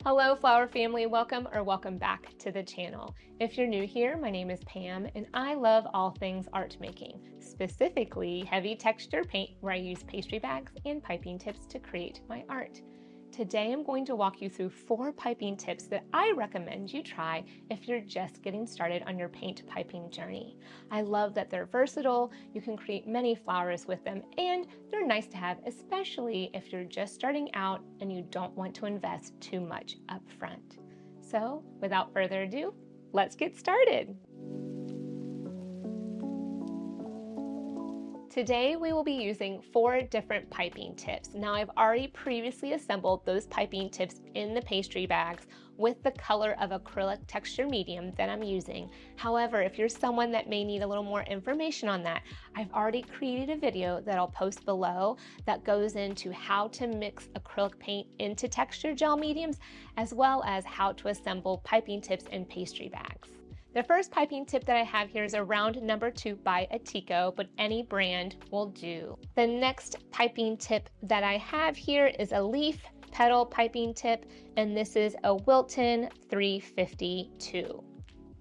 Hello flower family, welcome back to the channel. If you're new here, my name is Pam and I love all things art making, specifically heavy texture paint where I use pastry bags and piping tips to create my art. Today I'm going to walk you through 4 piping tips that I recommend you try if you're just getting started on your paint piping journey. I love that they're versatile, you can create many flowers with them, and they're nice to have, especially if you're just starting out and you don't want to invest too much up front. So without further ado, let's get started. Today we will be using 4 different piping tips. Now I've already previously assembled those piping tips in the pastry bags with the color of acrylic texture medium that I'm using. However, if you're someone that may need a little more information on that, I've already created a video that I'll post below that goes into how to mix acrylic paint into texture gel mediums, as well as how to assemble piping tips in pastry bags. The first piping tip that I have here is a round number 2 by Ateco, but any brand will do. The next piping tip that I have here is a leaf petal piping tip, and this is a Wilton 352.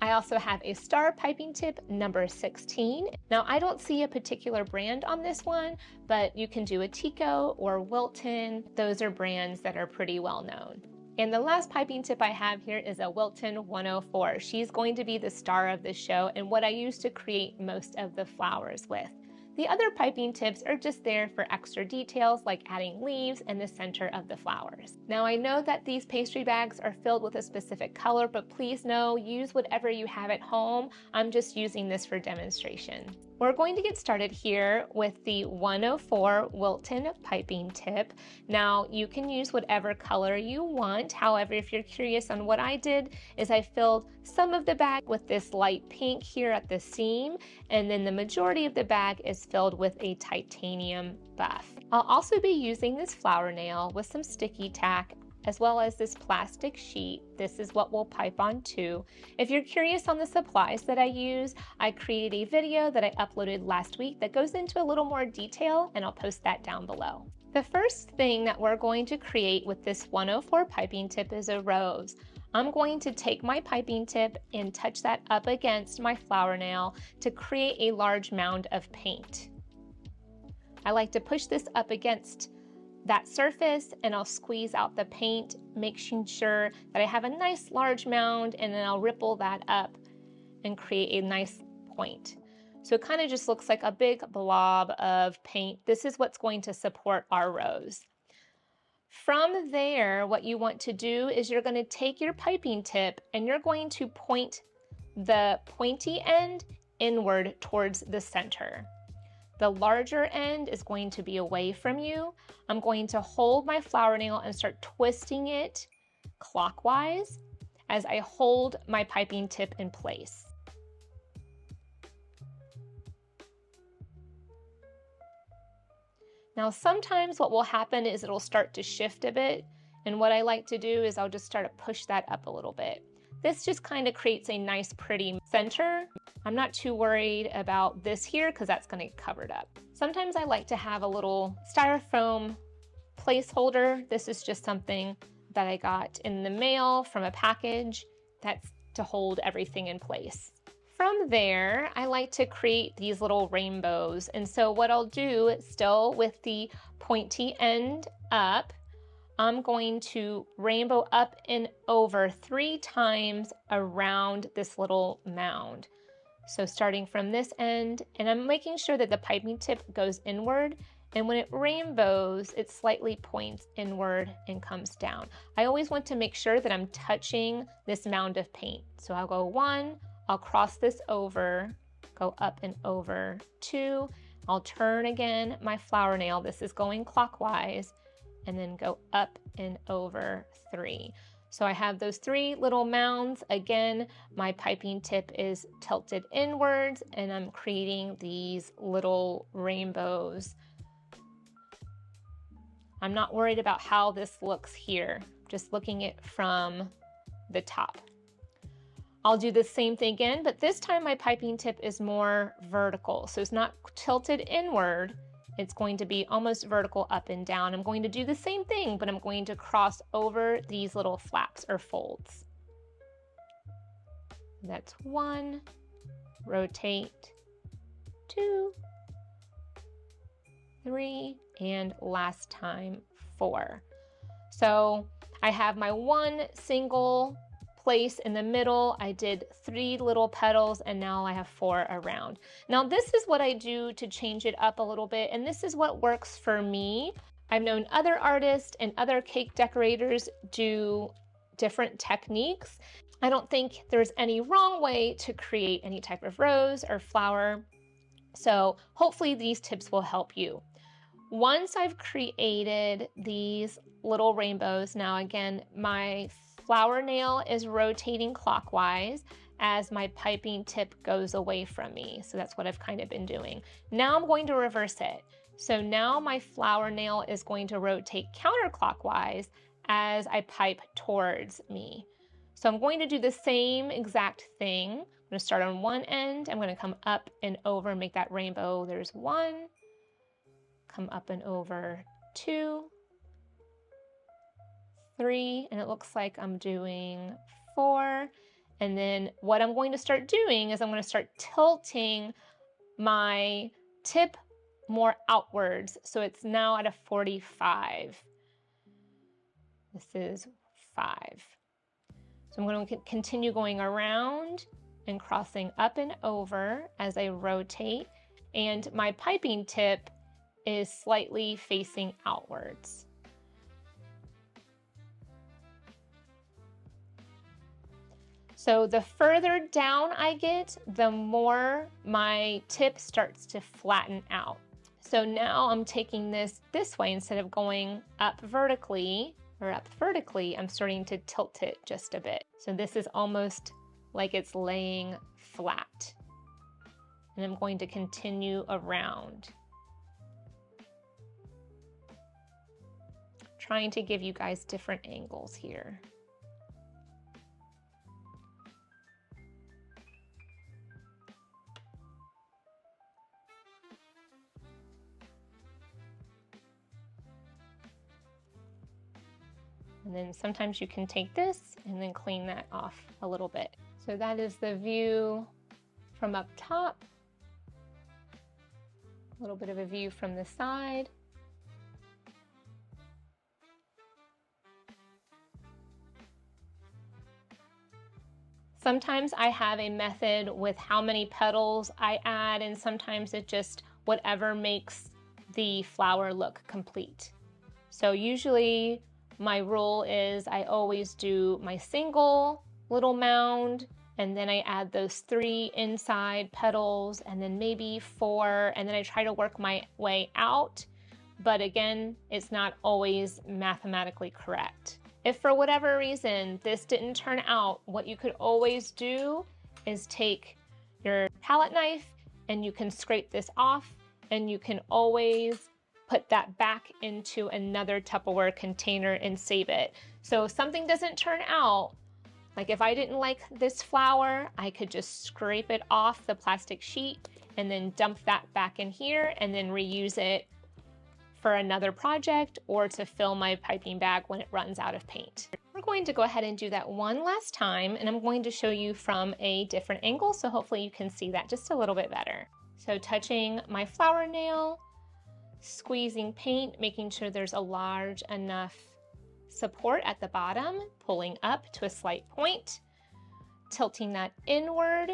I also have a star piping tip number 16. Now I don't see a particular brand on this one, but you can do Ateco or Wilton. Those are brands that are pretty well known. And the last piping tip I have here is a Wilton 104. She's going to be the star of the show and what I use to create most of the flowers with. The other piping tips are just there for extra details like adding leaves in the center of the flowers. Now I know that these pastry bags are filled with a specific color, but please know, use whatever you have at home. I'm just using this for demonstration. We're going to get started here with the 104 Wilton piping tip. Now you can use whatever color you want. However, if you're curious on what I did is I filled some of the bag with this light pink here at the seam, and then the majority of the bag is filled with a titanium buff. I'll also be using this flower nail with some sticky tack as well as this plastic sheet. This is what we'll pipe on too. If you're curious on the supplies that I use, I created a video that I uploaded last week that goes into a little more detail, and I'll post that down below. The first thing that we're going to create with this 104 piping tip is a rose. I'm going to take my piping tip and touch that up against my flower nail to create a large mound of paint. I like to push this up against that surface and I'll squeeze out the paint, making sure that I have a nice large mound, and then I'll ripple that up and create a nice point. So it kind of just looks like a big blob of paint. This is what's going to support our rose. From there, what you want to do is you're going to take your piping tip and you're going to point the pointy end inward towards the center. The larger end is going to be away from you. I'm going to hold my flower nail and start twisting it clockwise as I hold my piping tip in place. Now sometimes what will happen is it'll start to shift a bit, and what I like to do is I'll just start to push that up a little bit. This just kind of creates a nice pretty center. I'm not too worried about this here because that's going to get covered up. Sometimes I like to have a little styrofoam placeholder. This is just something that I got in the mail from a package that's to hold everything in place. From there, I like to create these little rainbows. And so what I'll do, still with the pointy end up, I'm going to rainbow up and over 3 times around this little mound. So starting from this end, and I'm making sure that the piping tip goes inward, and when it rainbows, it slightly points inward and comes down. I always want to make sure that I'm touching this mound of paint. So I'll go 1, I'll cross this over, go up and over 2, I'll turn again my flower nail, this is going clockwise, and then go up and over 3. So I have those 3 little mounds. Again, my piping tip is tilted inwards and I'm creating these little rainbows. I'm not worried about how this looks here, just looking at it from the top. I'll do the same thing again, but this time my piping tip is more vertical. So it's not tilted inward, it's going to be almost vertical up and down. I'm going to do the same thing, but I'm going to cross over these little flaps or folds. That's 1, rotate, 2, 3, and last time 4. So I have my one single place in the middle. I did 3 little petals and now I have 4 around. Now this is what I do to change it up a little bit, and this is what works for me. I've known other artists and other cake decorators do different techniques. I don't think there's any wrong way to create any type of rose or flower. So hopefully these tips will help you. Once I've created these little rainbows, now again, my flower nail is rotating clockwise as my piping tip goes away from me. So that's what I've kind of been doing. Now I'm going to reverse it. So now my flower nail is going to rotate counterclockwise as I pipe towards me. So I'm going to do the same exact thing. I'm going to start on one end. I'm going to come up and over, make that rainbow. There's 1, come up and over 2, 3, and it looks like I'm doing 4. And then what I'm going to start doing is I'm going to start tilting my tip more outwards. So it's now at a 45. This is 5. So I'm going to continue going around and crossing up and over as I rotate. And my piping tip is slightly facing outwards. So the further down I get, the more my tip starts to flatten out. So now I'm taking this way instead of going up vertically, I'm starting to tilt it just a bit. So this is almost like it's laying flat. And I'm going to continue around, trying to give you guys different angles here. And then sometimes you can take this and then clean that off a little bit. So that is the view from up top. A little bit of a view from the side. Sometimes I have a method with how many petals I add, and sometimes it just whatever makes the flower look complete. So usually my rule is I always do my single little mound, and then I add those 3 inside petals, and then maybe 4, and then I try to work my way out. But again, it's not always mathematically correct. If for whatever reason this didn't turn out, what you could always do is take your palette knife and you can scrape this off, and you can always put that back into another Tupperware container and save it. So if something doesn't turn out, like if I didn't like this flower, I could just scrape it off the plastic sheet and then dump that back in here and then reuse it for another project or to fill my piping bag when it runs out of paint. We're going to go ahead and do that one last time, and I'm going to show you from a different angle, so hopefully you can see that just a little bit better. So touching my flower nail, squeezing paint, making sure there's a large enough support at the bottom, pulling up to a slight point, tilting that inward,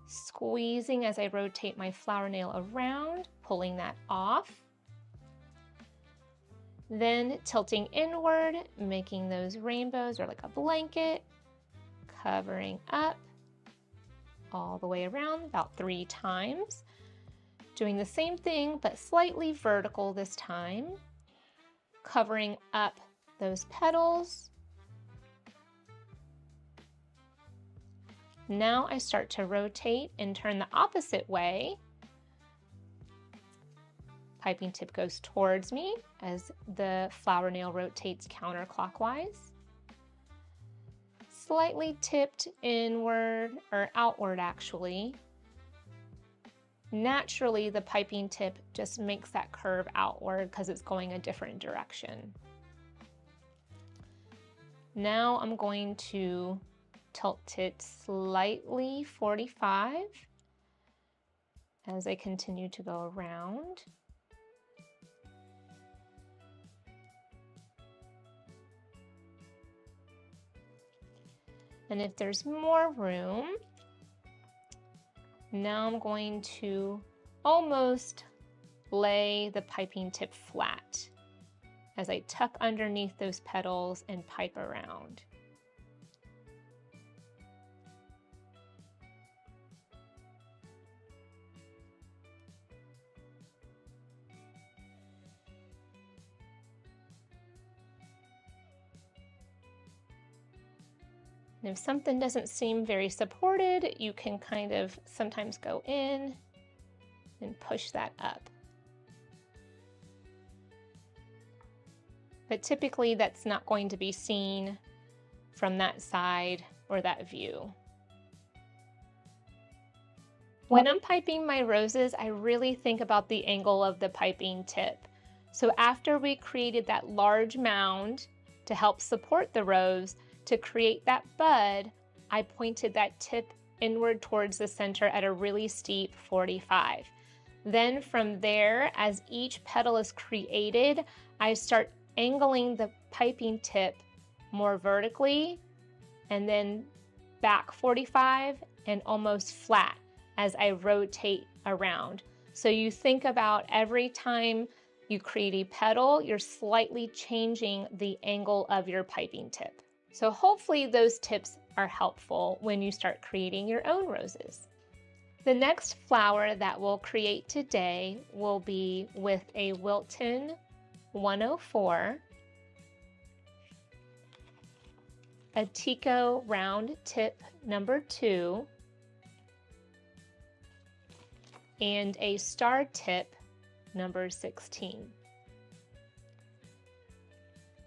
squeezing as I rotate my flower nail around, pulling that off, then tilting inward, making those rainbows or like a blanket, covering up all the way around about 3 times. Doing the same thing, but slightly vertical this time, covering up those petals. Now I start to rotate and turn the opposite way. Piping tip goes towards me as the flower nail rotates counterclockwise. Slightly tipped inward, or outward actually. naturally the piping tip just makes that curve outward because it's going a different direction. Now I'm going to tilt it slightly 45 as I continue to go around. And if there's more room, now I'm going to almost lay the piping tip flat as I tuck underneath those petals and pipe around. And if something doesn't seem very supported, you can kind of sometimes go in and push that up. But typically that's not going to be seen from that side or that view. When I'm piping my roses, I really think about the angle of the piping tip. So after we created that large mound to help support the rose, to create that bud, I pointed that tip inward towards the center at a really steep 45. Then from there, as each petal is created, I start angling the piping tip more vertically and then back 45 and almost flat as I rotate around. So you think about every time you create a petal, you're slightly changing the angle of your piping tip. So hopefully those tips are helpful when you start creating your own roses. The next flower that we'll create today will be with a Wilton 104, Ateco round tip number 2, and a star tip number 16.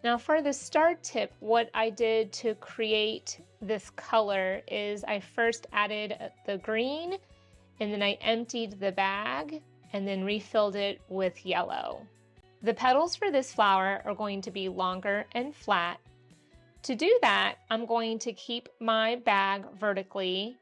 Now for the star tip, what I did to create this color is I first added the green and then I emptied the bag and then refilled it with yellow. The petals for this flower are going to be longer and flat. To do that, I'm going to keep my bag vertically.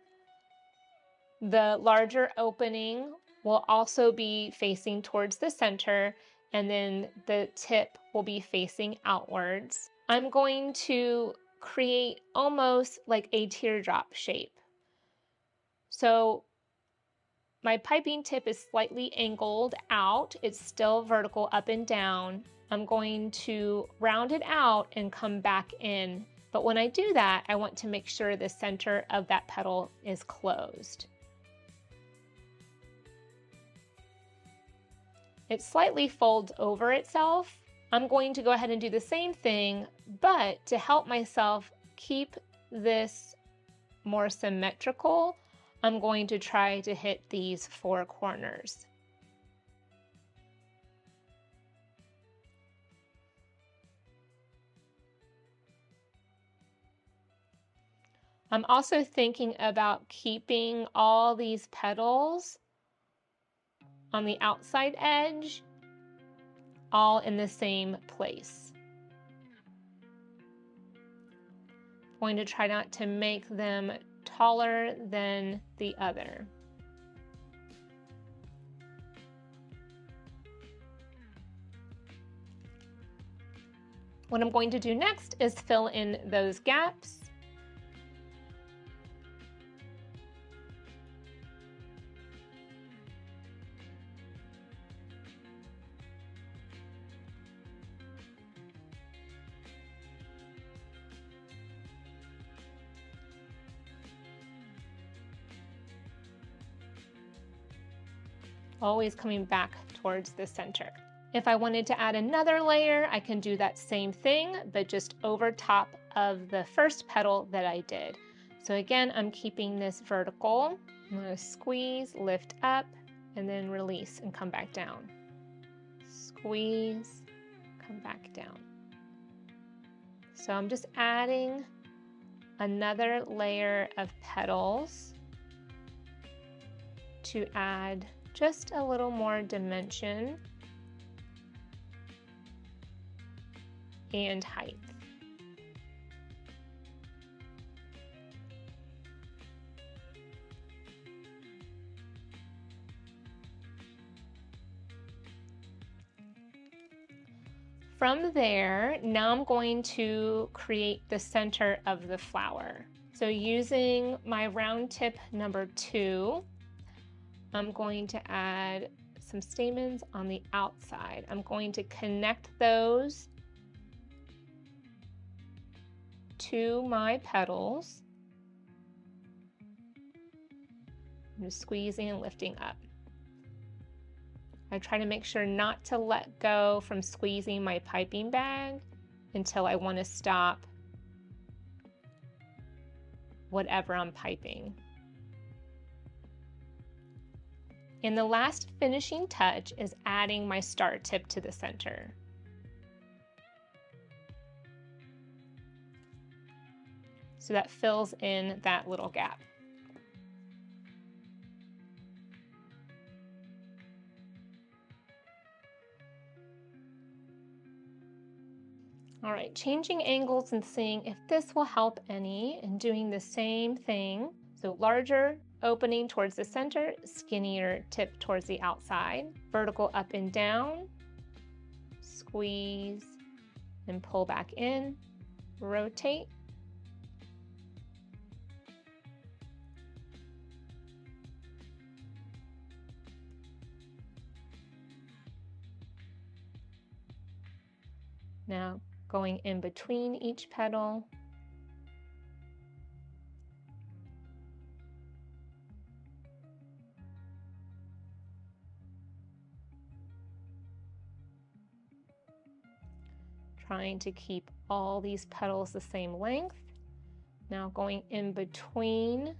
The larger opening will also be facing towards the center, and then the tip will be facing outwards. I'm going to create almost like a teardrop shape. So my piping tip is slightly angled out. It's still vertical up and down. I'm going to round it out and come back in. But when I do that, I want to make sure the center of that petal is closed. It slightly folds over itself. I'm going to go ahead and do the same thing, but to help myself keep this more symmetrical, I'm going to try to hit these 4 corners. I'm also thinking about keeping all these petals on the outside edge all in the same place. I'm going to try not to make them taller than the other. What I'm going to do next is fill in those gaps. Always coming back towards the center. If I wanted to add another layer, I can do that same thing, but just over top of the first petal that I did. So again, I'm keeping this vertical. I'm going to squeeze, lift up, and then release and come back down. Squeeze, come back down. So I'm just adding another layer of petals to add just a little more dimension and height. From there, now I'm going to create the center of the flower. So using my round tip number 2, I'm going to add some stamens on the outside. I'm going to connect those to my petals. I'm just squeezing and lifting up. I try to make sure not to let go from squeezing my piping bag until I want to stop whatever I'm piping. And the last finishing touch is adding my star tip to the center. So that fills in that little gap. All right, changing angles and seeing if this will help any, and doing the same thing. So larger opening towards the center, skinnier tip towards the outside, vertical up and down, squeeze and pull back in, rotate. Now going in between each petal. Trying to keep all these petals the same length. Now going in between.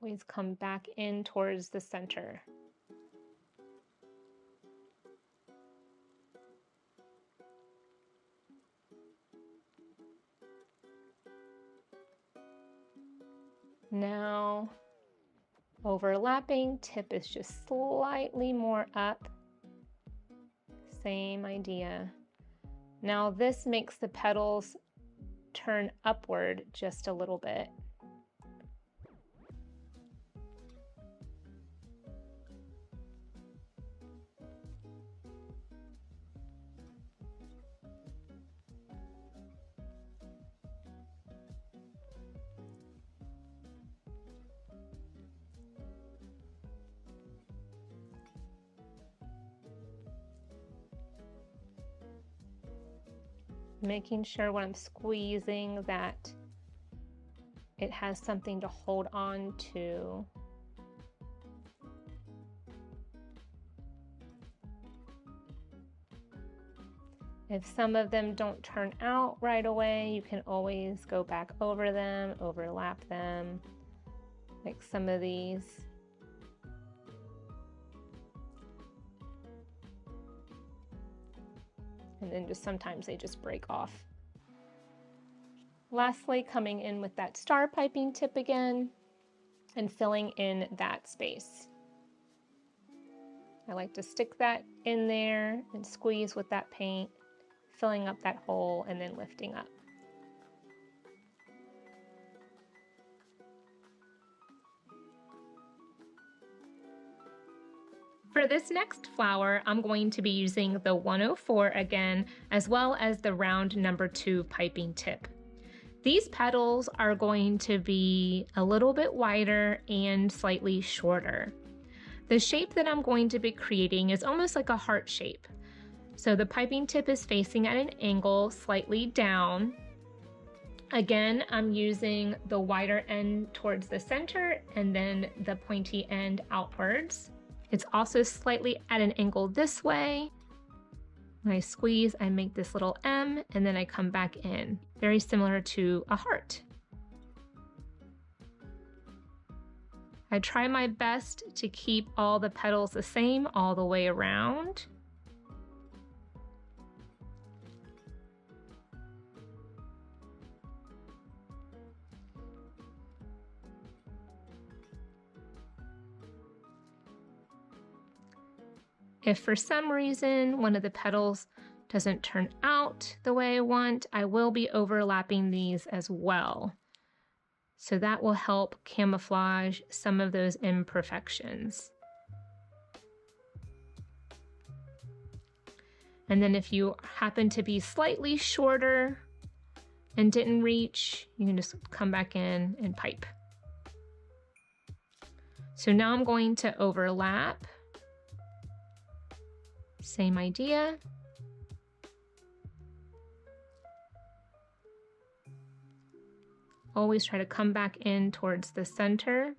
Always come back in towards the center. Now overlapping, tip is just slightly more up. Same idea. Now this makes the petals turn upward just a little bit. Making sure when I'm squeezing that it has something to hold on to. If some of them don't turn out right away, you can always go back over them, overlap them, like some of these. And then just sometimes they just break off. Lastly, coming in with that star piping tip again and filling in that space. I like to stick that in there and squeeze with that paint, filling up that hole and then lifting up. For this next flower, I'm going to be using the 104 again, as well as the round number 2 piping tip. These petals are going to be a little bit wider and slightly shorter. The shape that I'm going to be creating is almost like a heart shape. So the piping tip is facing at an angle slightly down. Again, I'm using the wider end towards the center and then the pointy end outwards. It's also slightly at an angle this way. When I squeeze, I make this little M and then I come back in. Very similar to a heart. I try my best to keep all the petals the same all the way around. If for some reason one of the petals doesn't turn out the way I want, I will be overlapping these as well. So that will help camouflage some of those imperfections. And then if you happen to be slightly shorter and didn't reach, you can just come back in and pipe. So now I'm going to overlap. Same idea. Always try to come back in towards the center.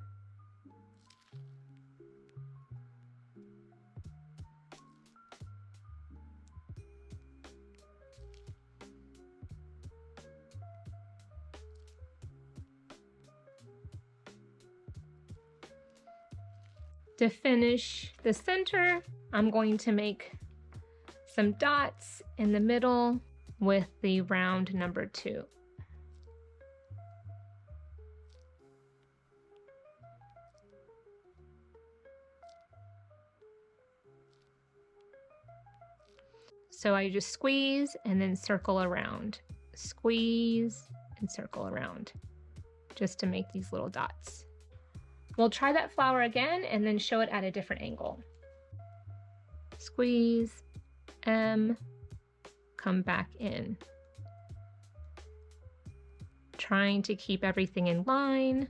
To finish the center, I'm going to make some dots in the middle with the round number 2. So I just squeeze and then circle around. Squeeze and circle around just to make these little dots. We'll try that flower again and then show it at a different angle. Squeeze, M, come back in. Trying to keep everything in line.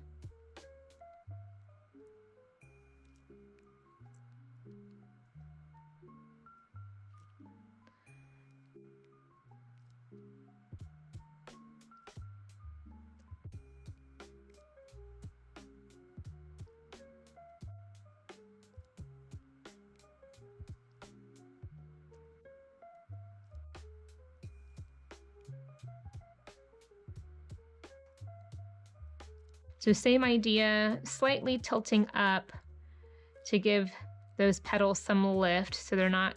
So same idea, slightly tilting up to give those petals some lift so they're not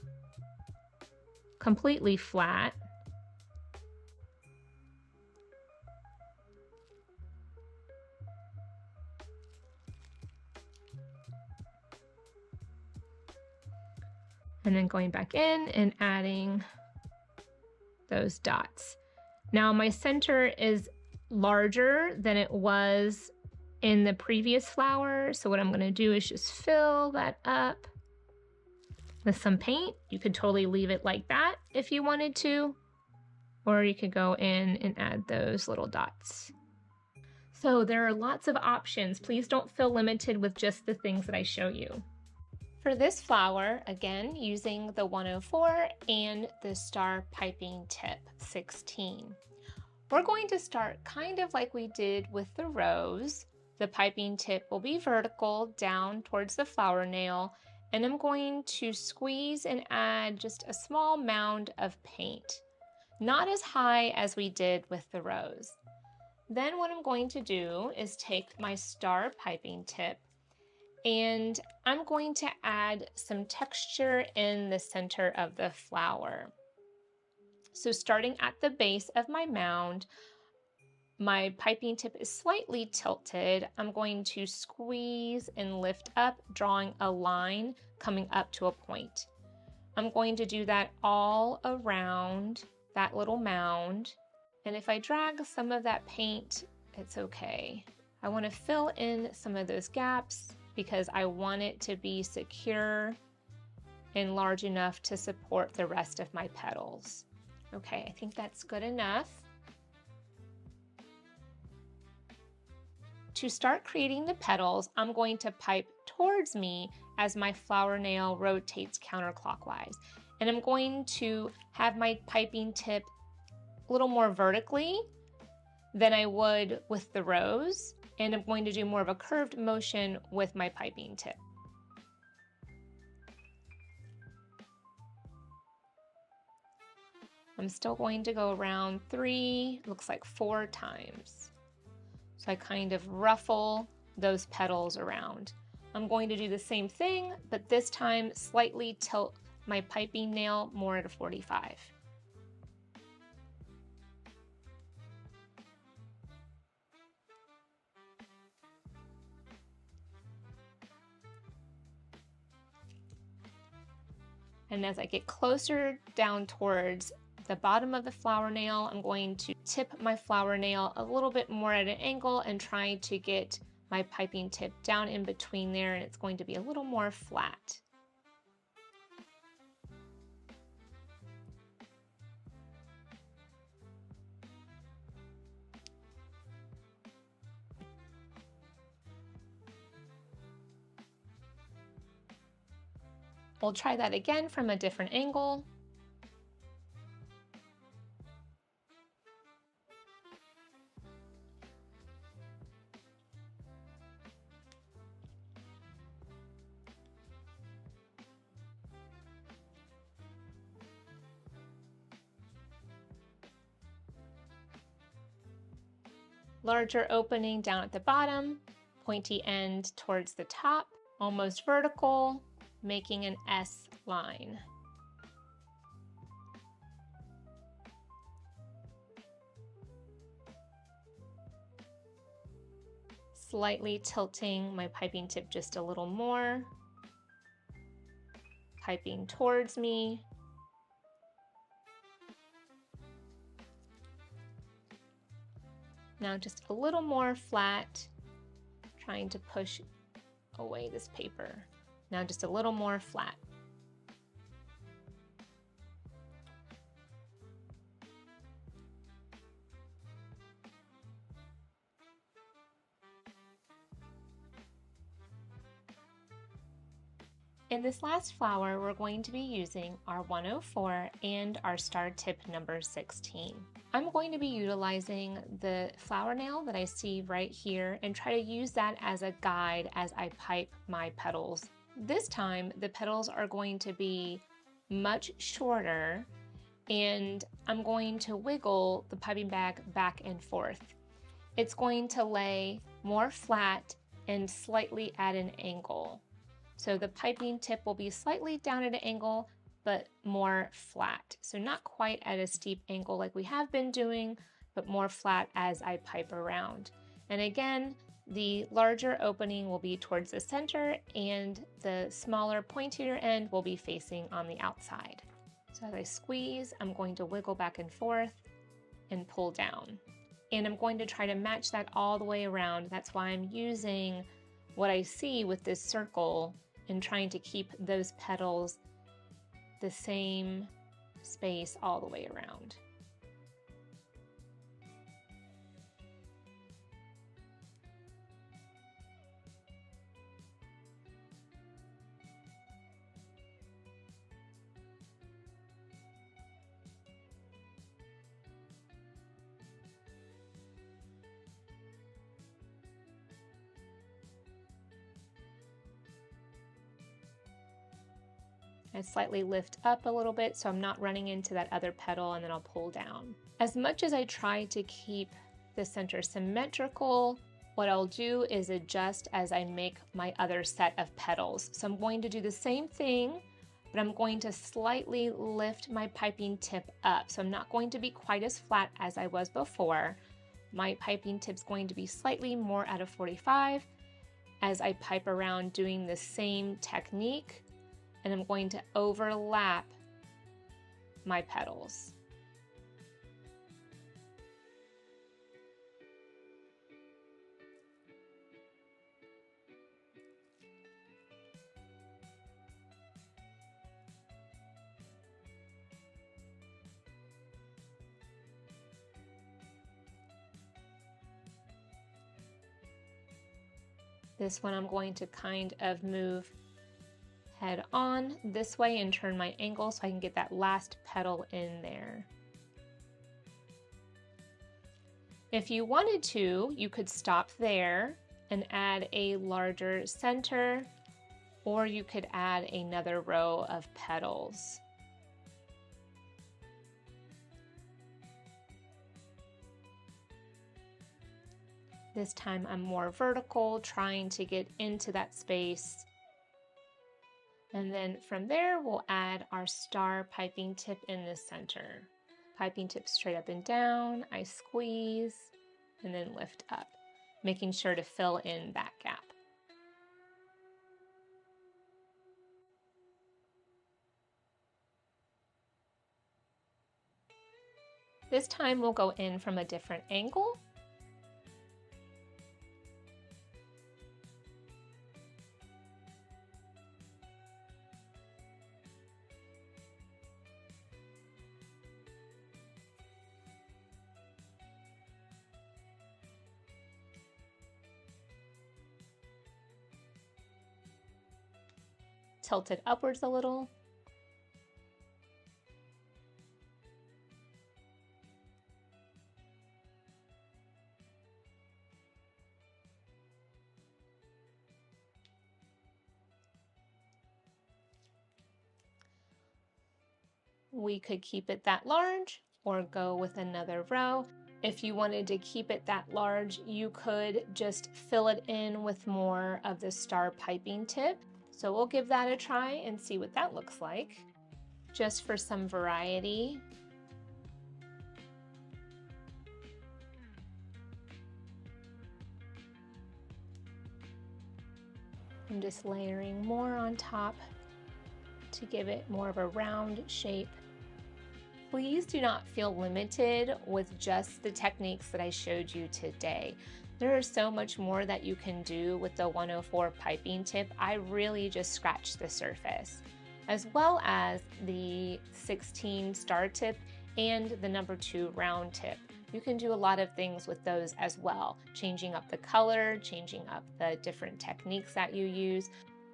completely flat. And then going back in and adding those dots. Now my center is larger than it was in the previous flower. So what I'm going to do is just fill that up with some paint. You could totally leave it like that if you wanted to, or you could go in and add those little dots. So there are lots of options. Please don't feel limited with just the things that I show you. For this flower, again, using the 104 and the star piping tip 16. We're going to start kind of like we did with the rose. The piping tip will be vertical down towards the flower nail, and I'm going to squeeze and add just a small mound of paint. Not as high as we did with the rose. Then what I'm going to do is take my star piping tip and I'm going to add some texture in the center of the flower. So starting at the base of my mound, my piping tip is slightly tilted. I'm going to squeeze and lift up, drawing a line coming up to a point. I'm going to do that all around that little mound. And if I drag some of that paint, it's okay. I want to fill in some of those gaps because I want it to be secure and large enough to support the rest of my petals. Okay, I think that's good enough. To start creating the petals, I'm going to pipe towards me as my flower nail rotates counterclockwise. And I'm going to have my piping tip a little more vertically than I would with the rose. And I'm going to do more of a curved motion with my piping tip. I'm still going to go around 3, looks like 4 times. So I kind of ruffle those petals around. I'm going to do the same thing, but this time slightly tilt my piping nail more at a 45. And as I get closer down towards the bottom of the flower nail, I'm going to tip my flower nail a little bit more at an angle and try to get my piping tip down in between there, and it's going to be a little more flat. We'll try that again from a different angle. Larger opening down at the bottom, pointy end towards the top, almost vertical, making an S line. Slightly tilting my piping tip just a little more, piping towards me. Now just a little more flat, trying to push away this paper. Now just a little more flat. In this last flower, we're going to be using our 104 and our star tip number 16. I'm going to be utilizing the flower nail that I see right here and try to use that as a guide as I pipe my petals. This time, the petals are going to be much shorter, and I'm going to wiggle the piping bag back and forth. It's going to lay more flat and slightly at an angle. So the piping tip will be slightly down at an angle, but more flat. So not quite at a steep angle like we have been doing, but more flat as I pipe around. And again, the larger opening will be towards the center and the smaller pointier end will be facing on the outside. So as I squeeze, I'm going to wiggle back and forth and pull down. And I'm going to try to match that all the way around. That's why I'm using what I see with this circle and trying to keep those petals the same space all the way around. I slightly lift up a little bit so I'm not running into that other petal, and then I'll pull down. As much as I try to keep the center symmetrical, what I'll do is adjust as I make my other set of petals. So I'm going to do the same thing, but I'm going to slightly lift my piping tip up. So I'm not going to be quite as flat as I was before. My piping tip's going to be slightly more at a 45 as I pipe around doing the same technique. And I'm going to overlap my petals. This one I'm going to kind of move head on this way and turn my angle so I can get that last petal in there. If you wanted to, you could stop there and add a larger center, or you could add another row of petals. This time I'm more vertical, trying to get into that space. And then from there, we'll add our star piping tip in the center. Piping tip straight up and down, I squeeze, and then lift up, making sure to fill in that gap. This time we'll go in from a different angle. Tilt it upwards a little. We could keep it that large or go with another row. If you wanted to keep it that large, you could just fill it in with more of the star piping tip. So we'll give that a try and see what that looks like, just for some variety. I'm just layering more on top to give it more of a round shape. Please do not feel limited with just the techniques that I showed you today. There is so much more that you can do with the 104 piping tip. I really just scratched the surface, as well as the 16 star tip and the number 2 round tip. You can do a lot of things with those as well, changing up the color, changing up the different techniques that you use.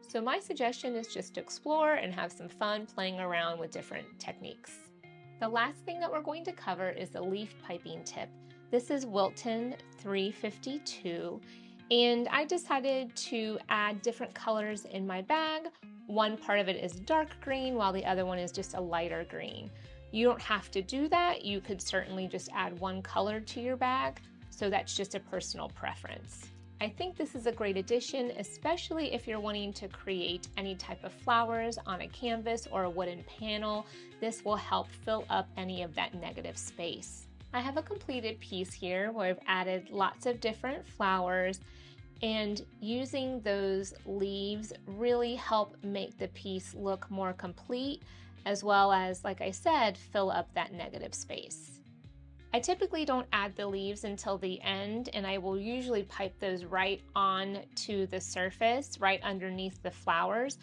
So my suggestion is just to explore and have some fun playing around with different techniques. The last thing that we're going to cover is the leaf piping tip. This is Wilton 352, and I decided to add different colors in my bag. One part of it is dark green, while the other one is just a lighter green. You don't have to do that. You could certainly just add one color to your bag, so that's just a personal preference. I think this is a great addition, especially if you're wanting to create any type of flowers on a canvas or a wooden panel. This will help fill up any of that negative space. I have a completed piece here where I've added lots of different flowers, and using those leaves really help make the piece look more complete, as well as, like I said, fill up that negative space. I typically don't add the leaves until the end, and I will usually pipe those right on to the surface, right underneath the flowers.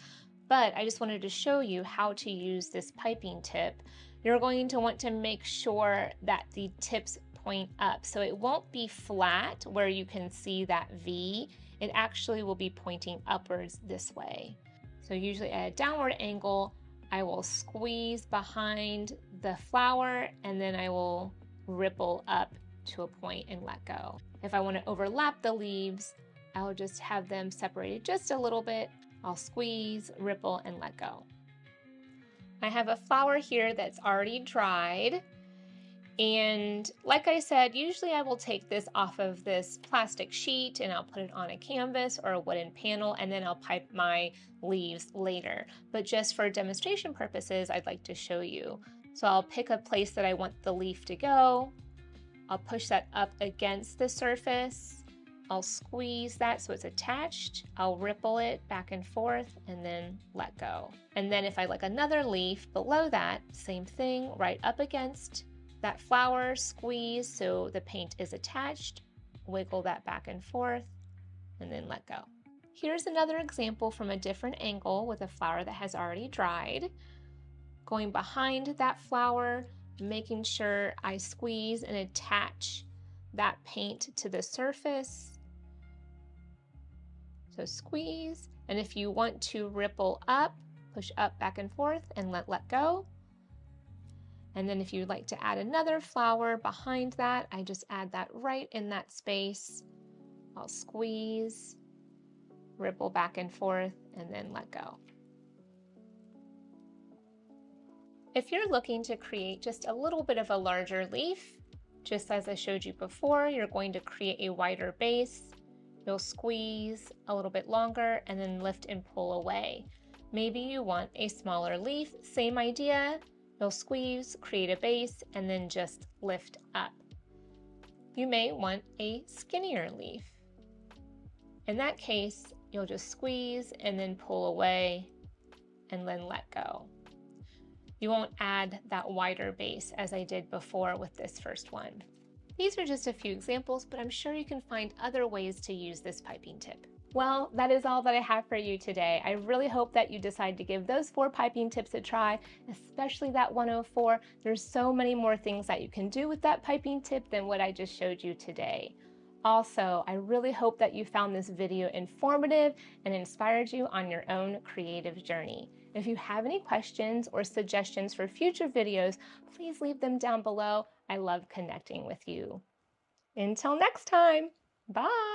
But I just wanted to show you how to use this piping tip. You're going to want to make sure that the tips point up, so it won't be flat where you can see that V. It actually will be pointing upwards this way. So usually at a downward angle, I will squeeze behind the flower, and then I will ripple up to a point and let go. If I want to overlap the leaves, I'll just have them separated just a little bit. I'll squeeze, ripple, and let go. I have a flower here that's already dried, and like I said, usually I will take this off of this plastic sheet and I'll put it on a canvas or a wooden panel, and then I'll pipe my leaves later. But just for demonstration purposes, I'd like to show you. So I'll pick a place that I want the leaf to go. I'll push that up against the surface. I'll squeeze that so it's attached. I'll ripple it back and forth and then let go. And then if I like another leaf below that, same thing, right up against that flower, squeeze so the paint is attached, wiggle that back and forth, and then let go. Here's another example from a different angle with a flower that has already dried. Going behind that flower, making sure I squeeze and attach that paint to the surface. So squeeze, and if you want to ripple up, push up, back and forth, and let go. And then if you'd like to add another flower behind that, I just add that right in that space. I'll squeeze, ripple back and forth, and then let go. If you're looking to create just a little bit of a larger leaf, just as I showed you before, you're going to create a wider base. You'll squeeze a little bit longer and then lift and pull away. Maybe you want a smaller leaf, same idea. You'll squeeze, create a base, and then just lift up. You may want a skinnier leaf. In that case, you'll just squeeze and then pull away and then let go. You won't add that wider base as I did before with this first one. These are just a few examples, but I'm sure you can find other ways to use this piping tip. Well, that is all that I have for you today. I really hope that you decide to give those 4 piping tips a try, especially that 104. There's so many more things that you can do with that piping tip than what I just showed you today. Also, I really hope that you found this video informative and inspired you on your own creative journey. If you have any questions or suggestions for future videos, please leave them down below. I love connecting with you. Until next time, bye!